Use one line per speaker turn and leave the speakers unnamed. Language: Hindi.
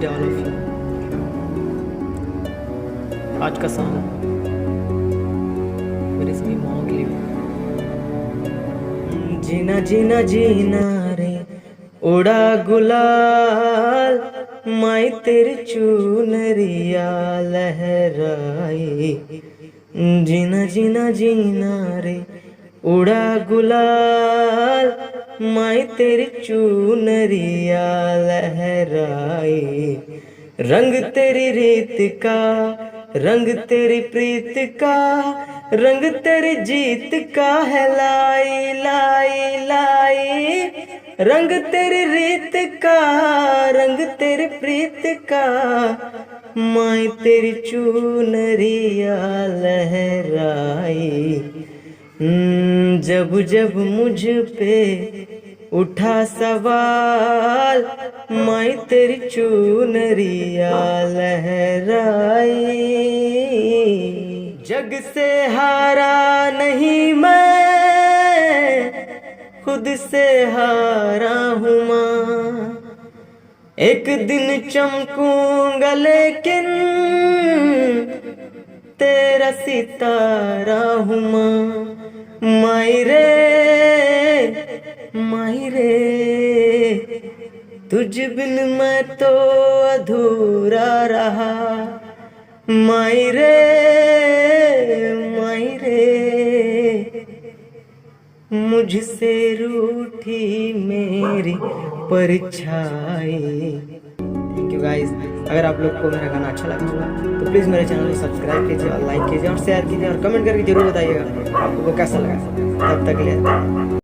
Day all of you. आज का सॉन्ग मेरे सभी माओ के लिए। जीना जीना जीना रे उड़ा गुलाल, माई तेरी चुनरिया लहराई। जीना जीना जीना रे उड़ा गुलाल, माई तेरी चुनरिया लहराई। रंग तेरी रीत का, रंग तेरी प्रीत का, रंग तेरी जीत का है लाई लाई लाई। रंग तेरी रीत का, रंग तेरी प्रीत का, माई तेरी चुनरिया लहराई। जब जब मुझ पे उठा सवाल, माई तेरी चुनरिया लहराई। जग से हारा नहीं मैं, खुद से हारा हूँ माँ। एक दिन चमकूंगा लेकिन तेरा सितारा हूँ माँ। माई रे माई रे, तुझ बिन मैं तो अधूरा रहा। माई रे माई रे, मुझसे रूठी मेरी परछाई। Thank you guys. अगर आप लोग को मेरा गाना अच्छा लगा होगा तो प्लीज़ मेरे चैनल को सब्सक्राइब कीजिए और लाइक कीजिए और शेयर कीजिए और कमेंट करके जरूर बताइएगा आपको कैसा लगा। तब तक के लिए